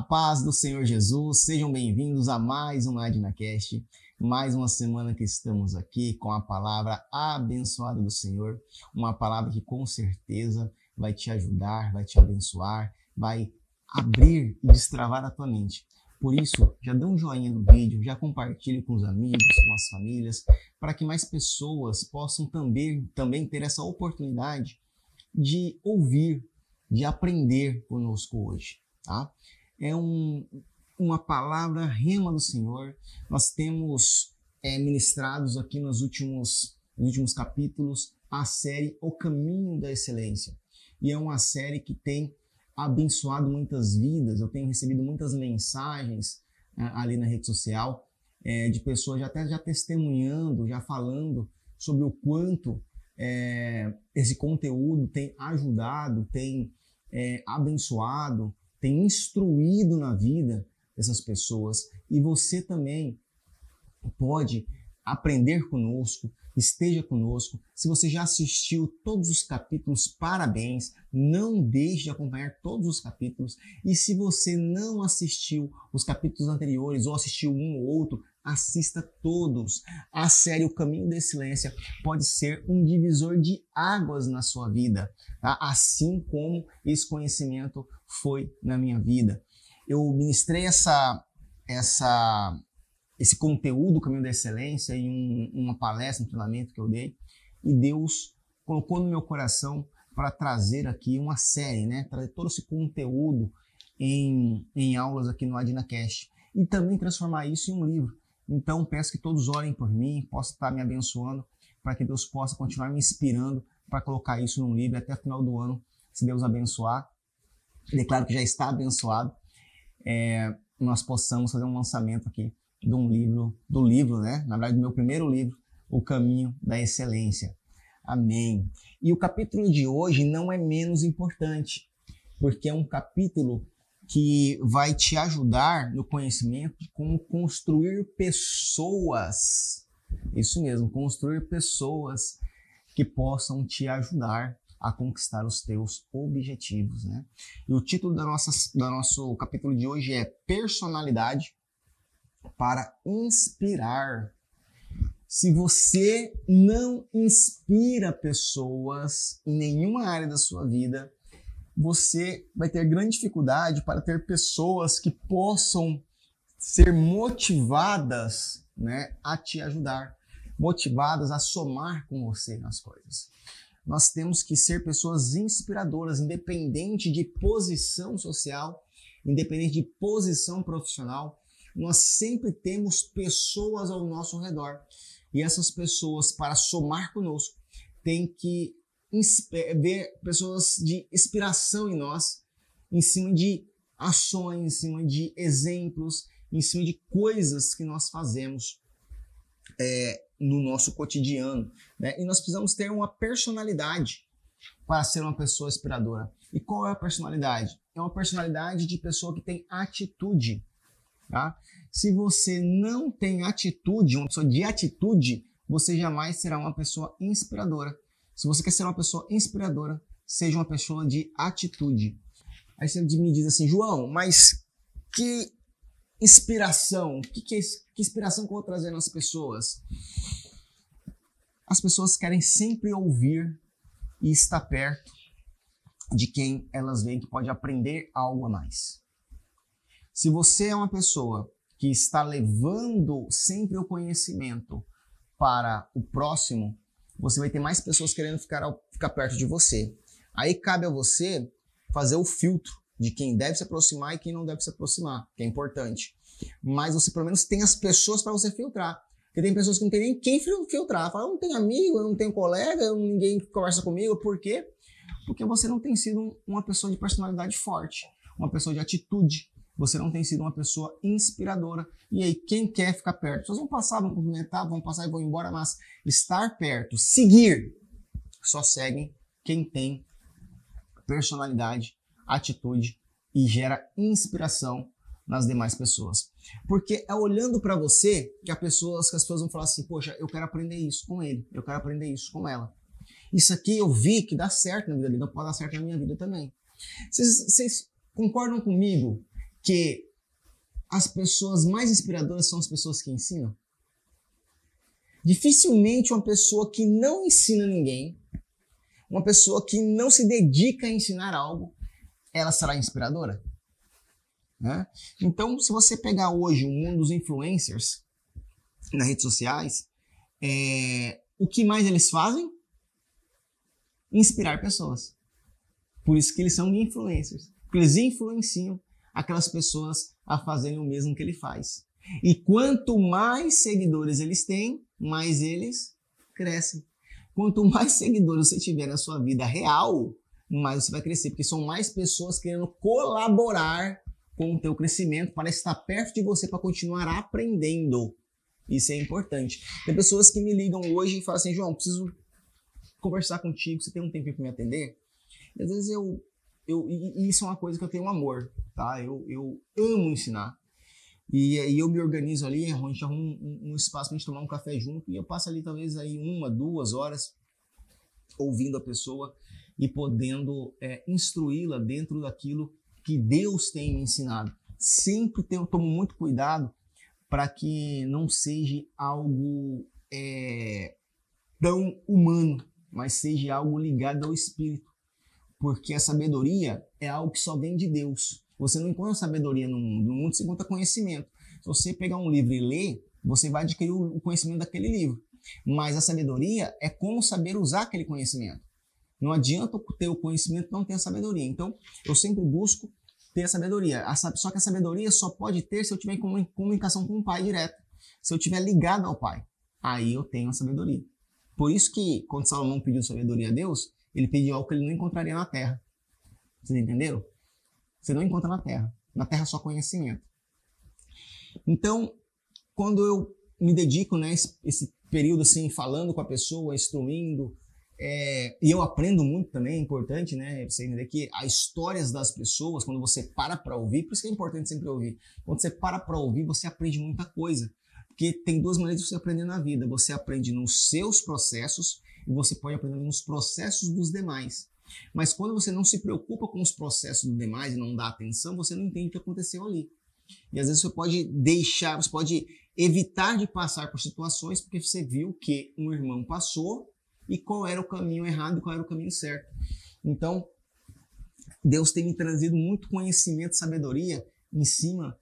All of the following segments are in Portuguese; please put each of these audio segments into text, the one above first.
paz do Senhor Jesus, sejam bem-vindos a mais um AdnaCast, mais uma semana que estamos aqui com a palavra abençoada do Senhor, uma palavra que com certeza vai te ajudar, vai te abençoar, vai abrir e destravar a tua mente. Por isso, já dê um joinha no vídeo, já compartilhe com os amigos, com as famílias, para que mais pessoas possam também ter essa oportunidade de ouvir, de aprender conosco hoje. Tá? É uma palavra rema do Senhor. Nós temos ministrados aqui nos últimos capítulos a série O Caminho da Excelência. E é uma série que tem abençoado muitas vidas. Eu tenho recebido muitas mensagens ali na rede social de pessoas já testemunhando, já falando sobre o quanto esse conteúdo tem ajudado, tem abençoado, tem instruído na vida dessas pessoas. E você também pode aprender conosco, esteja conosco. Se você já assistiu todos os capítulos, parabéns, não deixe de acompanhar todos os capítulos. E se você não assistiu os capítulos anteriores ou assistiu um ou outro, assista todos. A série O Caminho da Excelência pode ser um divisor de águas na sua vida, tá? Assim como esse conhecimento foi na minha vida. Eu ministrei esse conteúdo, o Caminho da Excelência, em uma palestra, um treinamento que eu dei, e Deus colocou no meu coração para trazer aqui uma série, né? Trazer todo esse conteúdo em aulas aqui no AdnaCast e também transformar isso em um livro. Então peço que todos orem por mim, possa estar me abençoando, para que Deus possa continuar me inspirando para colocar isso num livro até o final do ano, se Deus abençoar. Declaro que já está abençoado. Nós possamos fazer um lançamento aqui do livro, né? Na verdade, do meu primeiro livro, O Caminho da Excelência. Amém. E o capítulo de hoje não é menos importante, porque é um capítulo que vai te ajudar no conhecimento de como construir pessoas. Isso mesmo, construir pessoas que possam te ajudar a conquistar os teus objetivos, né? E o título do nosso capítulo de hoje é Personalidade para Inspirar. Se você não inspira pessoas em nenhuma área da sua vida, você vai ter grande dificuldade para ter pessoas que possam ser motivadas, né, a te ajudar, motivadas a somar com você nas coisas. Nós temos que ser pessoas inspiradoras, independente de posição social, independente de posição profissional. Nós sempre temos pessoas ao nosso redor. E essas pessoas, para somar conosco, têm que ver pessoas de inspiração em nós, em cima de ações, em cima de exemplos, em cima de coisas que nós fazemos no nosso cotidiano, né? E nós precisamos ter uma personalidade para ser uma pessoa inspiradora. E qual é a personalidade? É uma personalidade de pessoa que tem atitude. Tá? Se você não tem atitude, uma pessoa de atitude, você jamais será uma pessoa inspiradora. Se você quer ser uma pessoa inspiradora, seja uma pessoa de atitude. Aí você me diz assim, João, mas que inspiração? Que inspiração que eu vou trazer nas pessoas? As pessoas querem sempre ouvir e estar perto de quem elas veem que pode aprender algo a mais. Se você é uma pessoa que está levando sempre o conhecimento para o próximo, você vai ter mais pessoas querendo ficar perto de você. Aí cabe a você fazer o filtro de quem deve se aproximar e quem não deve se aproximar, que é importante. Mas você pelo menos tem as pessoas para você filtrar. Porque tem pessoas que não tem nem quem filtrar. Fala, eu não tenho amigo, eu não tenho colega, ninguém conversa comigo. Por quê? Porque você não tem sido uma pessoa de personalidade forte, uma pessoa de atitude. Você não tem sido uma pessoa inspiradora. E aí, quem quer ficar perto? As pessoas vão passar, vão cumprimentar, vão passar e vão embora, mas estar perto, seguir, só seguem quem tem personalidade, atitude e gera inspiração nas demais pessoas. Porque é olhando para você que as pessoas vão falar assim, poxa, eu quero aprender isso com ele, eu quero aprender isso com ela. Isso aqui eu vi que dá certo na vida dele, não pode dar certo na minha vida também. Vocês concordam comigo que as pessoas mais inspiradoras são as pessoas que ensinam? Dificilmente uma pessoa que não ensina ninguém, uma pessoa que não se dedica a ensinar algo, ela será inspiradora? Né? Então, se você pegar hoje o mundo dos influencers nas redes sociais, o que mais eles fazem? Inspirar pessoas. Por isso que eles são influencers. Porque eles influenciam aquelas pessoas a fazerem o mesmo que ele faz. E quanto mais seguidores eles têm, mais eles crescem. Quanto mais seguidores você tiver na sua vida real, mais você vai crescer. Porque são mais pessoas querendo colaborar com o teu crescimento para estar perto de você, para continuar aprendendo. Isso é importante. Tem pessoas que me ligam hoje e falam assim, João, preciso conversar contigo, você tem um tempinho para me atender? E às vezes e isso é uma coisa que eu tenho amor, tá? Eu amo ensinar. E eu me organizo ali, a gente arruma um espaço pra gente tomar um café junto, e eu passo ali talvez aí 1, 2 horas ouvindo a pessoa e podendo instruí-la dentro daquilo que Deus tem me ensinado. Sempre tomo muito cuidado para que não seja algo tão humano, mas seja algo ligado ao Espírito. Porque a sabedoria é algo que só vem de Deus. Você não encontra sabedoria no mundo. No mundo você encontra conhecimento. Se você pegar um livro e ler, você vai adquirir o conhecimento daquele livro. Mas a sabedoria é como saber usar aquele conhecimento. Não adianta ter o conhecimento e não ter a sabedoria. Então, eu sempre busco ter a sabedoria. Só que a sabedoria só pode ter se eu tiver em comunicação com o Pai direto. Se eu estiver ligado ao Pai. Aí eu tenho a sabedoria. Por isso que, quando Salomão pediu sabedoria a Deus, ele pediu algo que ele não encontraria na terra. Vocês entenderam? Você não encontra na terra. Na terra só conhecimento. Então, quando eu me dedico, né, esse período assim, falando com a pessoa, instruindo, e eu aprendo muito também, é importante, né, você entender que as histórias das pessoas, quando você para ouvir, por isso que é importante sempre ouvir, quando você para ouvir, você aprende muita coisa. Porque tem 2 maneiras de você aprender na vida. Você aprende nos seus processos e você pode aprender nos processos dos demais. Mas quando você não se preocupa com os processos dos demais e não dá atenção, você não entende o que aconteceu ali. E às vezes você pode evitar de passar por situações porque você viu que um irmão passou e qual era o caminho errado e qual era o caminho certo. Então, Deus tem me trazido muito conhecimento e sabedoria em cima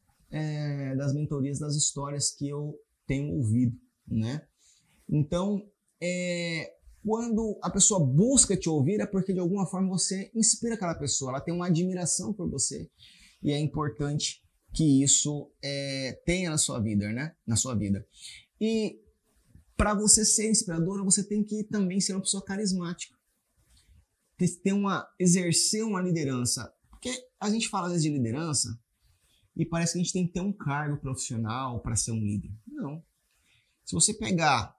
das mentorias, das histórias que eu tenho ouvido, né? Então, quando a pessoa busca te ouvir é porque de alguma forma você inspira aquela pessoa, ela tem uma admiração por você e é importante que isso tenha na sua vida, né? Na sua vida. E para você ser inspiradora, você tem que também ser uma pessoa carismática, exercer uma liderança, porque a gente fala às vezes de liderança e parece que a gente tem que ter um cargo profissional para ser um líder. Não. Se você pegar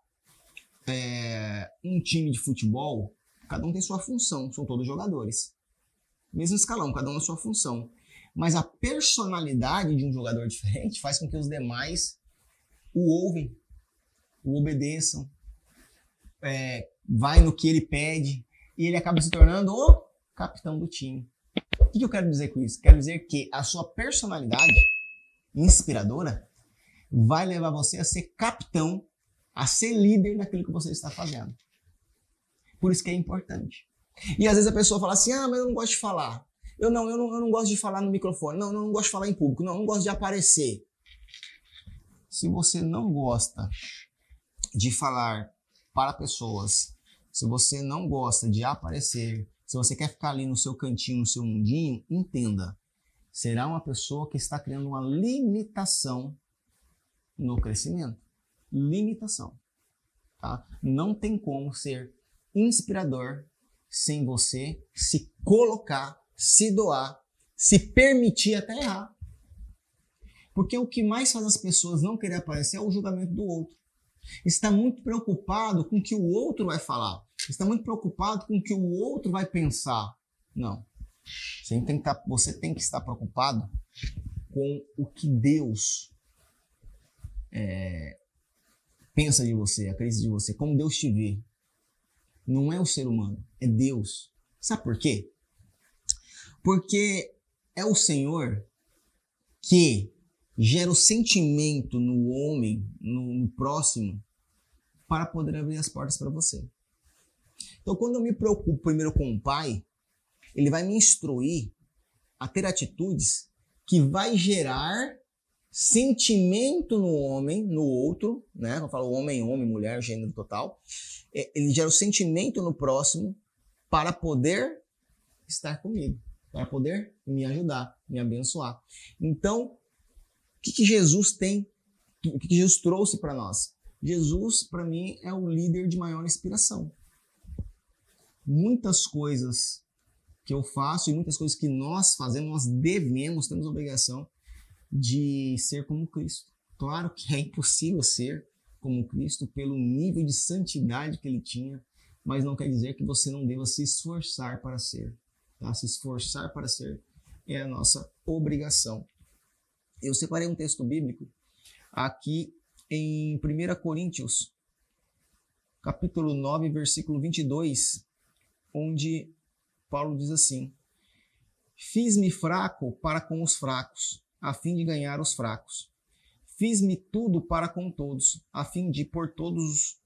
um time de futebol, cada um tem sua função, são todos jogadores. Mesmo escalão, cada um na sua função. Mas a personalidade de um jogador diferente faz com que os demais o ouvem, o obedeçam, vai no que ele pede e ele acaba se tornando o capitão do time. O que eu quero dizer com isso? Quero dizer que a sua personalidade inspiradora vai levar você a ser capitão, a ser líder naquilo que você está fazendo. Por isso que é importante. E às vezes a pessoa fala assim, mas eu não gosto de falar. Eu não gosto de falar no microfone. Eu não gosto de falar em público. Eu não gosto de aparecer. Se você não gosta de falar para pessoas, se você não gosta de aparecer, se você quer ficar ali no seu cantinho, no seu mundinho, entenda. Será uma pessoa que está criando uma limitação no crescimento. Limitação. Tá? Não tem como ser inspirador sem você se colocar, se doar, se permitir até errar. Porque o que mais faz as pessoas não querer aparecer é o julgamento do outro. Está muito preocupado com o que o outro vai falar. Está muito preocupado com o que o outro vai pensar. Não. Você tem que estar preocupado com o que Deus pensa de você, acredita de você, como Deus te vê. Não é o ser humano, é Deus. Sabe por quê? Porque é o Senhor que gera o sentimento no homem, no próximo, para poder abrir as portas para você. Então, quando eu me preocupo primeiro com o Pai, ele vai me instruir a ter atitudes que vai gerar sentimento no homem, no outro, né? Eu falo homem, mulher, gênero total. Ele gera o sentimento no próximo para poder estar comigo, para poder me ajudar, me abençoar. Então, o que Jesus tem, o que Jesus trouxe para nós? Jesus, para mim, é o líder de maior inspiração. Muitas coisas que eu faço e muitas coisas que nós fazemos, nós devemos, temos a obrigação de ser como Cristo. Claro que é impossível ser como Cristo pelo nível de santidade que ele tinha, mas não quer dizer que você não deva se esforçar para ser. Tá? Se esforçar para ser é a nossa obrigação. Eu separei um texto bíblico aqui em 1 Coríntios, capítulo 9, versículo 22, onde Paulo diz assim: fiz-me fraco para com os fracos, a fim de ganhar os fracos. Fiz-me tudo para com todos, a fim de por todos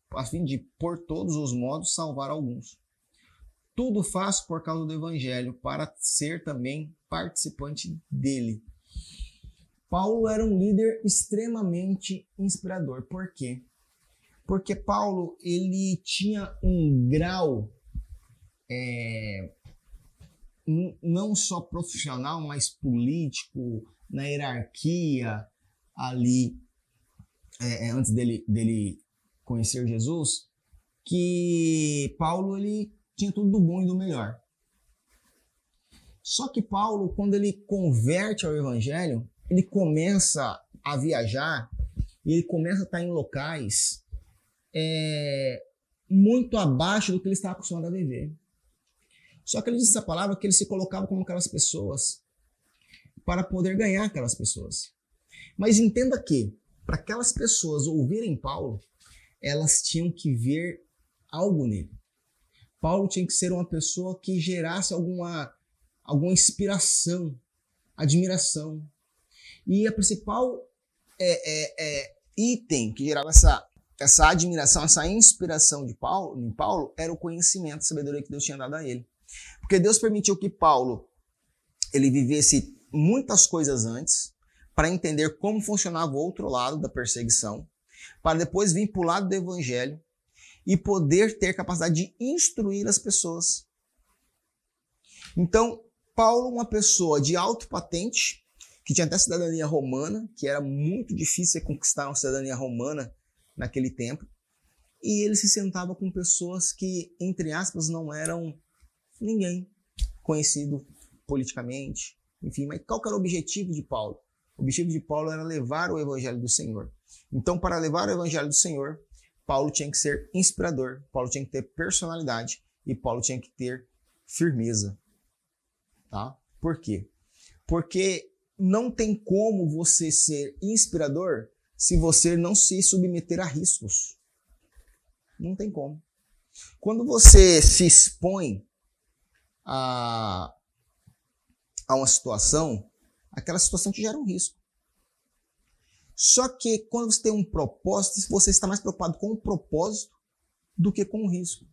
os modos salvar alguns. Tudo faço por causa do Evangelho, para ser também participante dele. Paulo era um líder extremamente inspirador. Por quê? Porque Paulo ele tinha um grau não só profissional, mas político, na hierarquia ali, antes dele conhecer Jesus, que Paulo ele tinha tudo do bom e do melhor. Só que Paulo, quando ele converte ao Evangelho, ele começa a viajar e ele começa a estar em locais muito abaixo do que ele estava acostumado a viver. Só que ele diz essa palavra que ele se colocava como aquelas pessoas para poder ganhar aquelas pessoas. Mas entenda que, para aquelas pessoas ouvirem Paulo, elas tinham que ver algo nele. Paulo tinha que ser uma pessoa que gerasse alguma inspiração, admiração. E a principal item que gerava essa admiração, essa inspiração em Paulo, era o conhecimento, a sabedoria que Deus tinha dado a ele. Porque Deus permitiu que Paulo ele vivesse muitas coisas antes para entender como funcionava o outro lado da perseguição, para depois vir para o lado do evangelho e poder ter capacidade de instruir as pessoas. Então, Paulo, uma pessoa de alto patente, que tinha até cidadania romana, que era muito difícil conquistar uma cidadania romana naquele tempo, e ele se sentava com pessoas que, entre aspas, não eram ninguém conhecido politicamente, enfim, mas qual que era o objetivo de Paulo? O objetivo de Paulo era levar o evangelho do Senhor. Então, para levar o evangelho do Senhor, Paulo tinha que ser inspirador, Paulo tinha que ter personalidade e Paulo tinha que ter firmeza. Tá? Por quê? Porque não tem como você ser inspirador se você não se submeter a riscos. Não tem como. Quando você se expõe a uma situação, aquela situação te gera um risco. Só que quando você tem um propósito, você está mais preocupado com o propósito do que com o risco.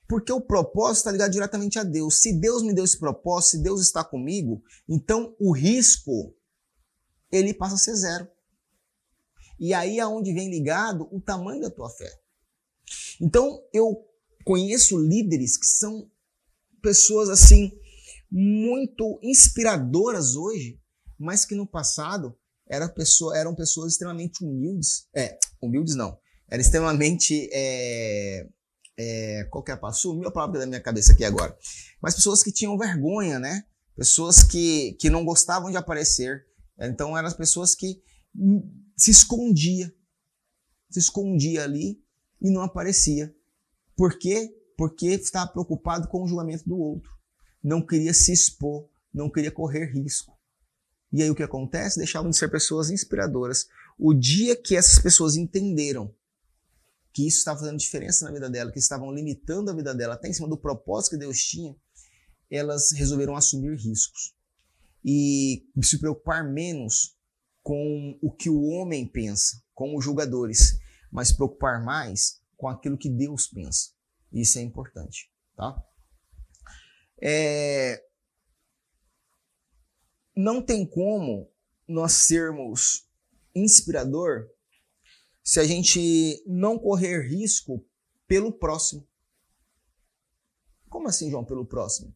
Porque o propósito está ligado diretamente a Deus. Se Deus me deu esse propósito, se Deus está comigo, então o risco ele passa a ser zero. E aí é onde vem ligado o tamanho da tua fé. Então eu conheço líderes que são pessoas assim muito inspiradoras hoje, mas que no passado eram pessoas extremamente humildes. Humildes não. Eram extremamente qual que é a palavra? Sumiu a palavra da minha cabeça aqui agora. Mas pessoas que tinham vergonha, né? Pessoas que não gostavam de aparecer. Então eram as pessoas que se escondia ali e não aparecia. Por quê? Porque estava preocupado com o julgamento do outro. Não queria se expor, não queria correr risco. E aí o que acontece? Deixavam de ser pessoas inspiradoras. O dia que essas pessoas entenderam que isso estava fazendo diferença na vida dela, que estavam limitando a vida dela até em cima do propósito que Deus tinha, elas resolveram assumir riscos. e se preocupar menos com o que o homem pensa, com os julgadores, mas preocupar mais com aquilo que Deus pensa. Isso é importante, tá? Não tem como nós sermos inspirador se a gente não correr risco pelo próximo. Como assim, João, pelo próximo?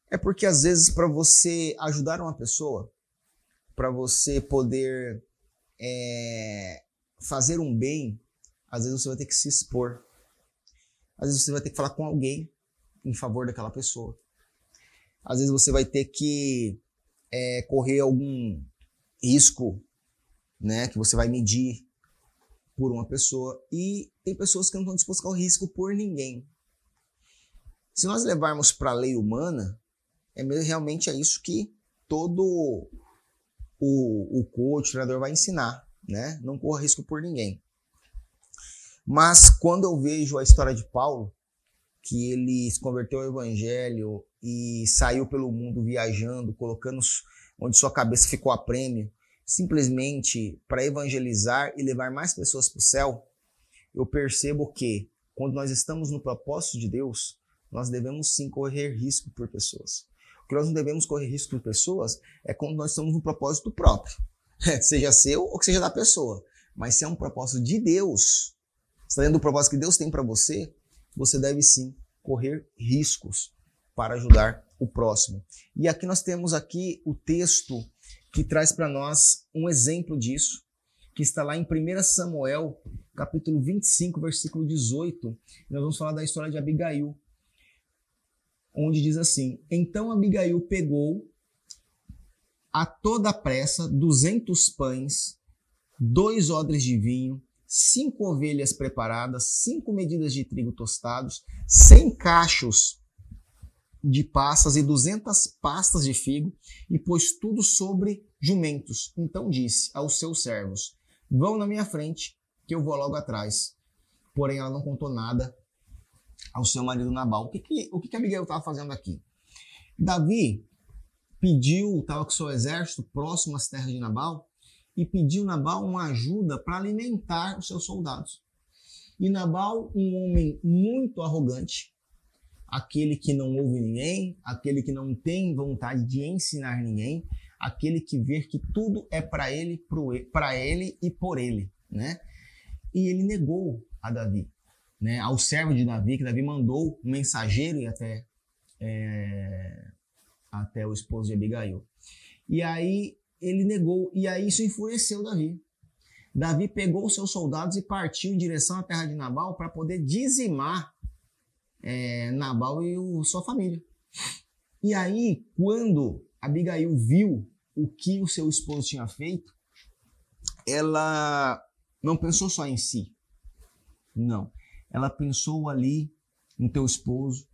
É porque às vezes para você ajudar uma pessoa, para você poder fazer um bem, às vezes você vai ter que se expor. Às vezes você vai ter que falar com alguém em favor daquela pessoa. Às vezes você vai ter que correr algum risco, né, que você vai medir por uma pessoa. E tem pessoas que não estão dispostas a correr risco por ninguém. Se nós levarmos para a lei humana, realmente é isso que todo o coach, o treinador vai ensinar, né? Não corra risco por ninguém. Mas quando eu vejo a história de Paulo, que ele se converteu ao evangelho e saiu pelo mundo viajando, colocando onde sua cabeça ficou a prêmio, simplesmente para evangelizar e levar mais pessoas para o céu, eu percebo que quando nós estamos no propósito de Deus, nós devemos sim correr risco por pessoas. O que nós não devemos correr risco por pessoas é quando nós estamos no propósito próprio, seja seu ou que seja da pessoa. Mas se é um propósito de Deus, está dentro do propósito que Deus tem para você, você deve sim correr riscos para ajudar o próximo. E aqui nós temos aqui o texto que traz para nós um exemplo disso, que está lá em 1 Samuel, capítulo 25, versículo 18. Nós vamos falar da história de Abigail, onde diz assim: então Abigail pegou a toda pressa 200 pães, 2 odres de vinho, 5 ovelhas preparadas, 5 medidas de trigo tostados, 100 cachos de passas e 200 pastas de figo, e pôs tudo sobre jumentos. Então disse aos seus servos: vão na minha frente, que eu vou logo atrás. Porém, ela não contou nada ao seu marido Nabal. O que Abigail estava fazendo aqui? Davi estava com seu exército próximo às terras de Nabal, e pediu Nabal uma ajuda para alimentar os seus soldados. E Nabal, um homem muito arrogante, aquele que não ouve ninguém, aquele que não tem vontade de ensinar ninguém, aquele que vê que tudo é para ele e por ele, né? E ele negou a Davi, né? Ao servo de Davi, que Davi mandou um mensageiro ir até o esposo de Abigail. E aí ele negou, e aí isso enfureceu Davi. Davi pegou os seus soldados e partiu em direção à terra de Nabal para poder dizimar Nabal e sua família. E aí, quando Abigail viu o que o seu esposo tinha feito, ela não pensou só em si. Não. Ela pensou ali no teu esposo,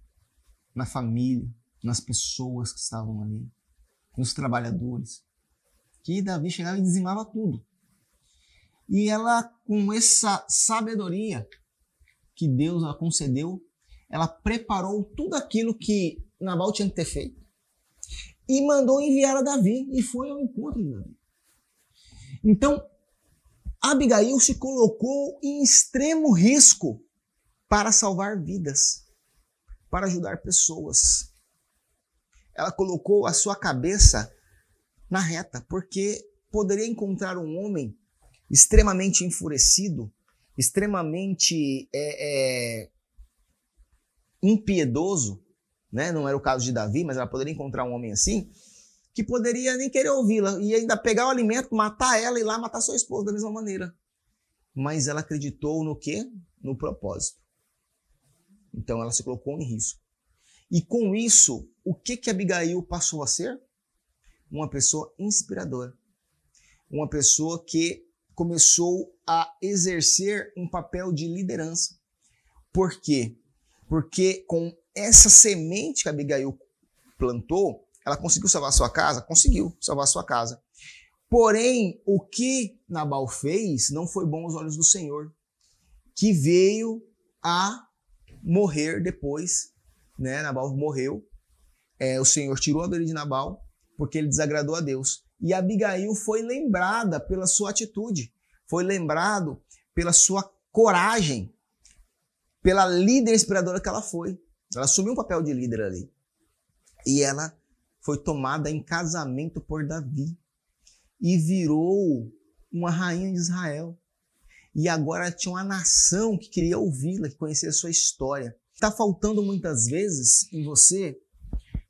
na família, nas pessoas que estavam ali, nos trabalhadores. Que Davi chegava e dizimava tudo. E ela, com essa sabedoria que Deus a concedeu, ela preparou tudo aquilo que Nabal tinha que ter feito e mandou enviar a Davi, e foi ao encontro de Davi. Então, Abigail se colocou em extremo risco para salvar vidas, para ajudar pessoas. Ela colocou a sua cabeça na reta, porque poderia encontrar um homem extremamente enfurecido, extremamente impiedoso, né? Não era o caso de Davi, mas ela poderia encontrar um homem assim, que poderia nem querer ouvi-la, e ainda pegar o alimento, matar ela e ir lá matar seu esposo da mesma maneira. Mas ela acreditou no quê? No propósito. Então ela se colocou em risco. E com isso, o que Abigail passou a ser? Uma pessoa inspiradora. Uma pessoa que começou a exercer um papel de liderança. Por quê? Porque com essa semente que Abigail plantou, ela conseguiu salvar a sua casa? Conseguiu salvar a sua casa. Porém, o que Nabal fez não foi bom aos olhos do Senhor, que veio a morrer depois, né? Nabal morreu, o Senhor tirou a vida de Nabal porque ele desagradou a Deus. E Abigail foi lembrada pela sua atitude, foi lembrado pela sua coragem, pela líder inspiradora que ela foi. Ela assumiu um papel de líder ali. E ela foi tomada em casamento por Davi e virou uma rainha de Israel. E agora tinha uma nação que queria ouvi-la, que conhecia a sua história. Está faltando muitas vezes em você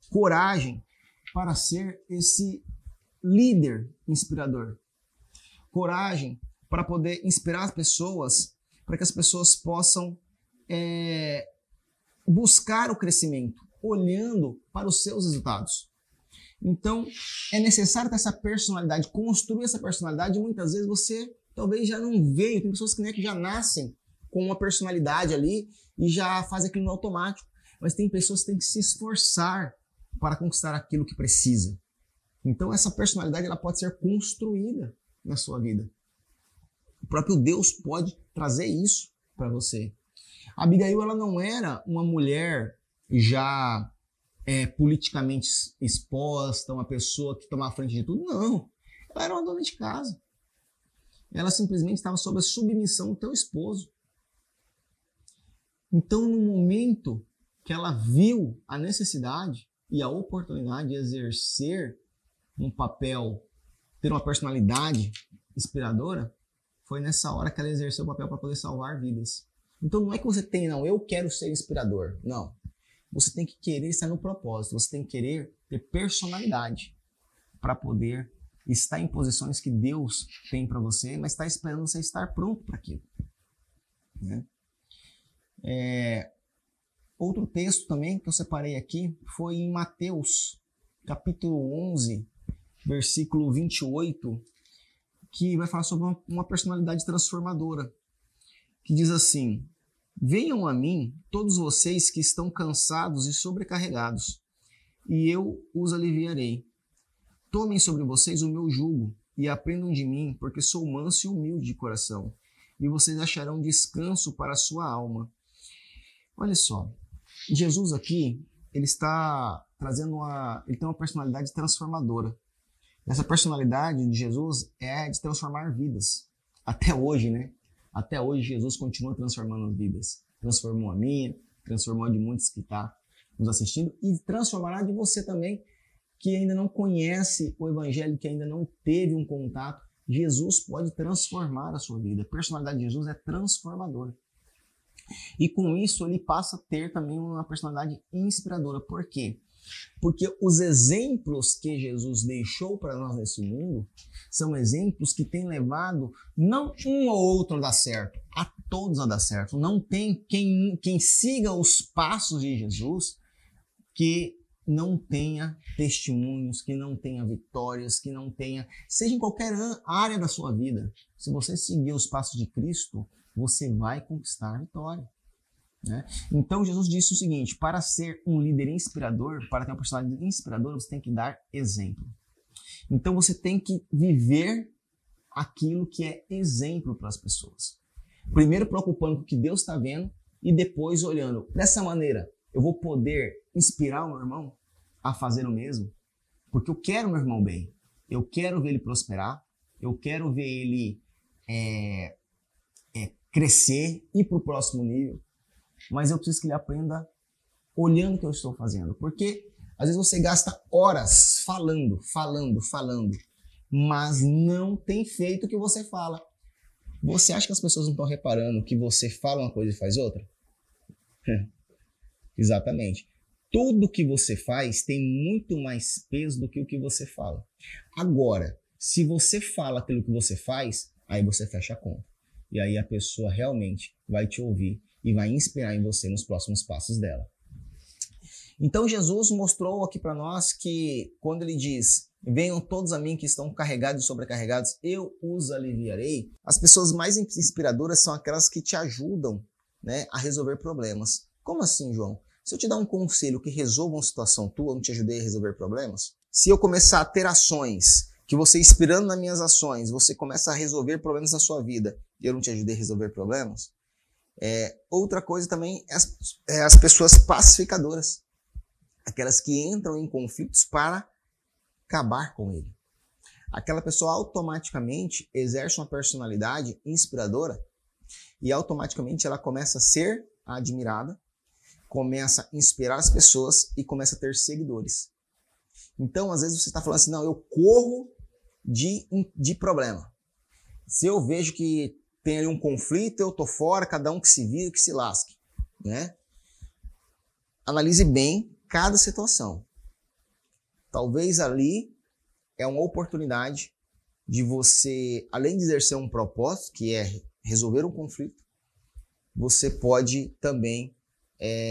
coragem para ser esse líder inspirador. Coragem para poder inspirar as pessoas, para que as pessoas possam buscar o crescimento, olhando para os seus resultados. Então, é necessário ter essa personalidade, construir essa personalidade, e muitas vezes você talvez já não veio. Tem pessoas que já nascem com uma personalidade ali e já fazem aquilo no automático. Mas tem pessoas que têm que se esforçar para conquistar aquilo que precisa. Então essa personalidade ela pode ser construída na sua vida. O próprio Deus pode trazer isso para você. A Abigail ela não era uma mulher já politicamente exposta, uma pessoa que tomava frente de tudo. Não, ela era uma dona de casa. Ela simplesmente estava sob a submissão do seu esposo. Então, no momento que ela viu a necessidade e a oportunidade de exercer um papel, ter uma personalidade inspiradora, foi nessa hora que ela exerceu o papel para poder salvar vidas. Então, não é que você tem, não, eu quero ser inspirador. Não. Você tem que querer estar no propósito. Você tem que querer ter personalidade para poder estar em posições que Deus tem para você, mas está esperando você estar pronto para aquilo. Né? Outro texto também que eu separei aqui foi em Mateus, capítulo 11, versículo 28, que vai falar sobre uma personalidade transformadora, que diz assim: venham a mim todos vocês que estão cansados e sobrecarregados, e eu os aliviarei. Tomem sobre vocês o meu jugo e aprendam de mim, porque sou manso e humilde de coração, e vocês acharão descanso para a sua alma. Olha só, Jesus aqui, ele está trazendo ele tem uma personalidade transformadora. Essa personalidade de Jesus é de transformar vidas. Até hoje, né? Até hoje Jesus continua transformando vidas. Transformou a minha, transformou a de muitos que estão nos assistindo e transformará de você também, que ainda não conhece o Evangelho, que ainda não teve um contato. Jesus pode transformar a sua vida. A personalidade de Jesus é transformadora. E com isso ele passa a ter também uma personalidade inspiradora. Por quê? Porque os exemplos que Jesus deixou para nós nesse mundo são exemplos que têm levado não um ou outro a dar certo, a todos a dar certo. Não tem quem siga os passos de Jesus que não tenha testemunhos, que não tenha vitórias, que não tenha, seja em qualquer área da sua vida. Se você seguir os passos de Cristo, você vai conquistar a vitória. Né? Então Jesus disse o seguinte: para ser um líder inspirador, para ter uma personalidade inspiradora, você tem que dar exemplo. Então você tem que viver aquilo que é exemplo para as pessoas. Primeiro preocupando com o que Deus está vendo e depois olhando. Dessa maneira, eu vou poder inspirar o meu irmão a fazer o mesmo, porque eu quero o meu irmão bem. Eu quero ver ele prosperar, eu quero ver ele crescer, ir para o próximo nível. Mas eu preciso que ele aprenda olhando o que eu estou fazendo. Porque às vezes você gasta horas falando, mas não tem feito o que você fala. Você acha que as pessoas não estão reparando que você fala uma coisa e faz outra? Exatamente. Tudo que você faz tem muito mais peso do que o que você fala. Agora, se você fala aquilo que você faz, aí você fecha a conta. E aí a pessoa realmente vai te ouvir e vai inspirar em você nos próximos passos dela. Então Jesus mostrou aqui para nós que quando ele diz: venham todos a mim que estão carregados e sobrecarregados, eu os aliviarei. As pessoas mais inspiradoras são aquelas que te ajudam, né, a resolver problemas. Como assim, João? Se eu te dar um conselho que resolva uma situação tua, eu não te ajudei a resolver problemas? Se eu começar a ter ações, que você inspirando nas minhas ações, você começa a resolver problemas na sua vida, e eu não te ajudei a resolver problemas? Outra coisa também é as pessoas pacificadoras. Aquelas que entram em conflitos para acabar com ele. Aquela pessoa automaticamente exerce uma personalidade inspiradora e automaticamente ela começa a ser admirada, começa a inspirar as pessoas e começa a ter seguidores. Então, às vezes você está falando assim, não, eu corro de problema. Se eu vejo que tem ali um conflito, eu tô fora, cada um que se vira, que se lasque, né? Analise bem cada situação. Talvez ali é uma oportunidade de você, além de exercer um propósito, que é resolver um conflito, você pode também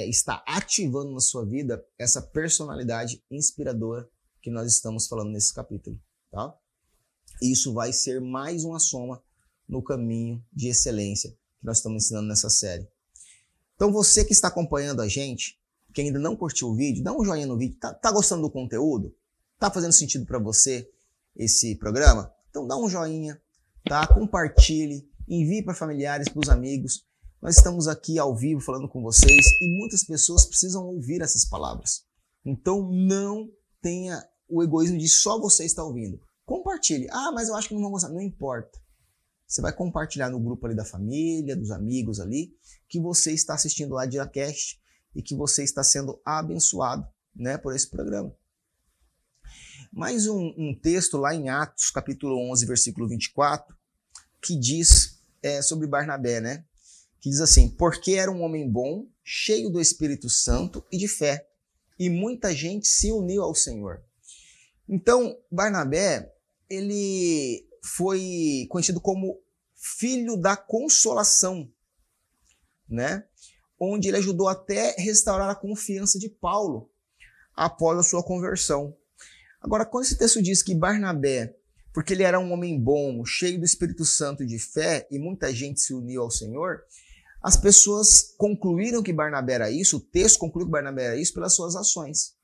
estar ativando na sua vida essa personalidade inspiradora que nós estamos falando nesse capítulo, tá? E isso vai ser mais uma soma no caminho de excelência que nós estamos ensinando nessa série. Então você que está acompanhando a gente, que ainda não curtiu o vídeo, dá um joinha no vídeo. Tá gostando do conteúdo? Tá fazendo sentido para você esse programa? Então dá um joinha, tá? Compartilhe, envie para familiares, para os amigos. Nós estamos aqui ao vivo falando com vocês e muitas pessoas precisam ouvir essas palavras. Então não tenha o egoísmo de só você estar ouvindo. Compartilhe. Ah, mas eu acho que não vão gostar. Não importa. Você vai compartilhar no grupo ali da família, dos amigos ali, que você está assistindo lá DiaCast e que você está sendo abençoado, né, por esse programa. Mais um texto lá em Atos, capítulo 11, versículo 24, que diz sobre Barnabé, né? Que diz assim, porque era um homem bom, cheio do Espírito Santo e de fé, e muita gente se uniu ao Senhor. Então, Barnabé, ele foi conhecido como filho da consolação, né? Onde ele ajudou até restaurar a confiança de Paulo após a sua conversão. Agora, quando esse texto diz que Barnabé, porque ele era um homem bom, cheio do Espírito Santo e de fé, e muita gente se uniu ao Senhor, as pessoas concluíram que Barnabé era isso, o texto concluiu que Barnabé era isso pelas suas ações,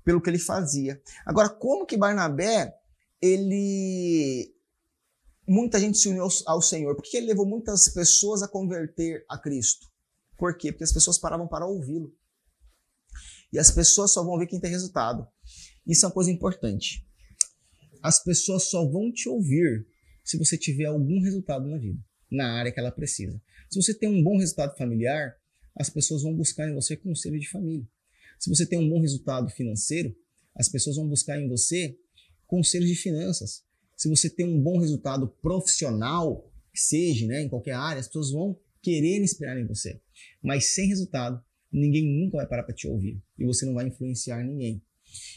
pelo que ele fazia. Agora, como que Barnabé, muita gente se uniu ao Senhor? Por que ele levou muitas pessoas a converter a Cristo? Por quê? Porque as pessoas paravam para ouvi-lo. E as pessoas só vão ver quem tem resultado. Isso é uma coisa importante. As pessoas só vão te ouvir se você tiver algum resultado na vida, na área que ela precisa. Se você tem um bom resultado familiar, as pessoas vão buscar em você conselho de família. Se você tem um bom resultado financeiro, as pessoas vão buscar em você conselhos de finanças. Se você tem um bom resultado profissional, que seja, né, em qualquer área, as pessoas vão querer inspirar em você. Mas sem resultado, ninguém nunca vai parar para te ouvir. E você não vai influenciar ninguém.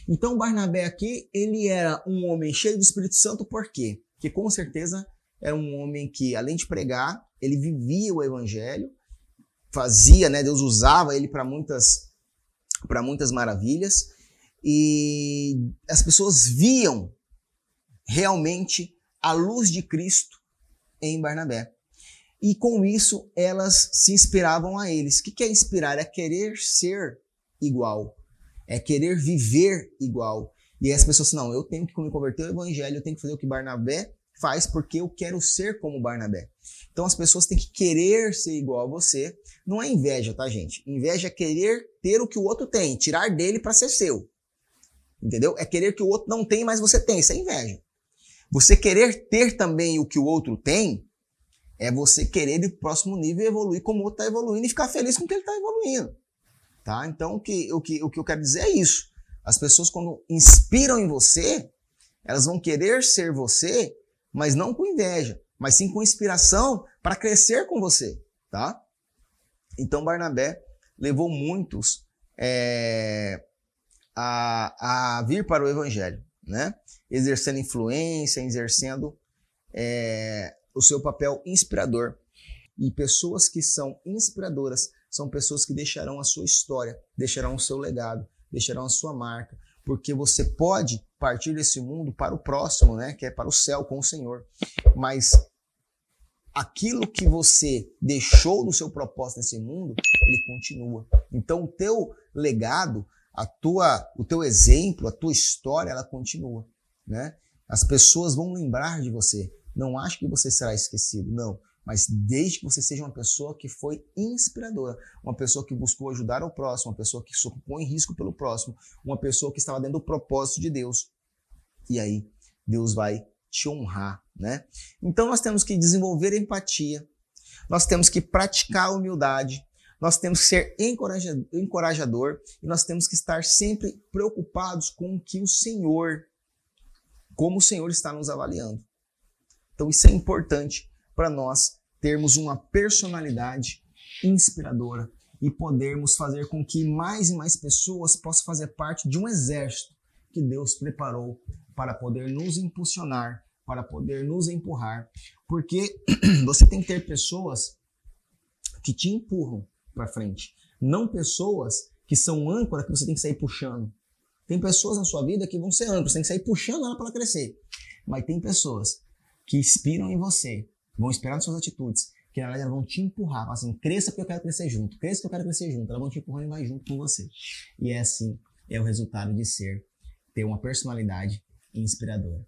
Então, Barnabé aqui, ele era um homem cheio do Espírito Santo, por quê? Porque com certeza era um homem que, além de pregar, ele vivia o evangelho, fazia, né, Deus usava ele para muitas maravilhas, e as pessoas viam realmente a luz de Cristo em Barnabé. E com isso, elas se inspiravam a eles. O que é inspirar? É querer ser igual. É querer viver igual. E aí as pessoas não, eu tenho que me converter ao evangelho, eu tenho que fazer o que Barnabé faz porque eu quero ser como Barnabé. Então as pessoas têm que querer ser igual a você. Não é inveja, tá, gente? Inveja é querer ter o que o outro tem, tirar dele para ser seu. Entendeu? É querer que o outro não tem, mas você tem. Isso é inveja. Você querer ter também o que o outro tem, é você querer ir para o próximo nível e evoluir como o outro está evoluindo e ficar feliz com o que ele está evoluindo. Tá? Então, o que eu quero dizer é isso. As pessoas, quando inspiram em você, elas vão querer ser você, mas não com inveja, mas sim com inspiração para crescer com você. Tá? Então, Barnabé levou muitos a vir para o evangelho, né? Exercendo influência, exercendo o seu papel inspirador. E pessoas que são inspiradoras são pessoas que deixarão a sua história, deixarão o seu legado, deixarão a sua marca, porque você pode partir desse mundo para o próximo, né? Que é para o céu com o Senhor. Mas aquilo que você deixou do seu propósito nesse mundo, ele continua. Então o teu legado, o teu exemplo, a tua história, ela continua, né? As pessoas vão lembrar de você. Não acho que você será esquecido, não. Mas desde que você seja uma pessoa que foi inspiradora, uma pessoa que buscou ajudar o próximo, uma pessoa que se ocupou em risco pelo próximo, uma pessoa que estava dentro do propósito de Deus. E aí Deus vai te honrar, né? Então nós temos que desenvolver empatia, nós temos que praticar a humildade, nós temos que ser encorajador e nós temos que estar sempre preocupados com o que o Senhor, como o Senhor está nos avaliando. Então isso é importante para nós termos uma personalidade inspiradora e podermos fazer com que mais e mais pessoas possam fazer parte de um exército que Deus preparou para poder nos impulsionar, para poder nos empurrar, porque você tem que ter pessoas que te empurram para frente, não pessoas que são âncora que você tem que sair puxando. Tem pessoas na sua vida que vão ser âncoras, você tem que sair puxando ela para ela crescer, mas tem pessoas que inspiram em você, vão inspirar nas suas atitudes, que na verdade elas vão te empurrar, falam assim, cresça porque eu quero crescer junto, cresça porque eu quero crescer junto, elas vão te empurrando e vai junto com você. E é assim, é o resultado de ter uma personalidade inspiradora.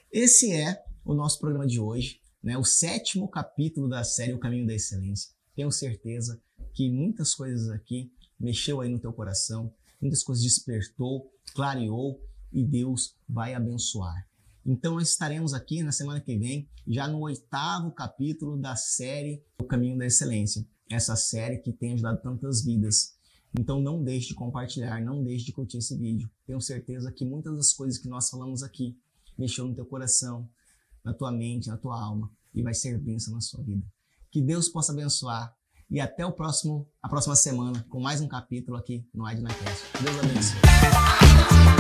Esse é o nosso programa de hoje, né? O 7º capítulo da série O Caminho da Excelência. Tenho certeza que muitas coisas aqui mexeu aí no teu coração, muitas coisas despertou, clareou e Deus vai abençoar. Então nós estaremos aqui na semana que vem, já no 8º capítulo da série O Caminho da Excelência. Essa série que tem ajudado tantas vidas. Então não deixe de compartilhar, não deixe de curtir esse vídeo. Tenho certeza que muitas das coisas que nós falamos aqui mexeu no teu coração, na tua mente, na tua alma e vai ser bênção na sua vida. Que Deus possa abençoar e até a próxima semana com mais um capítulo aqui no AdnaCast. Deus abençoe.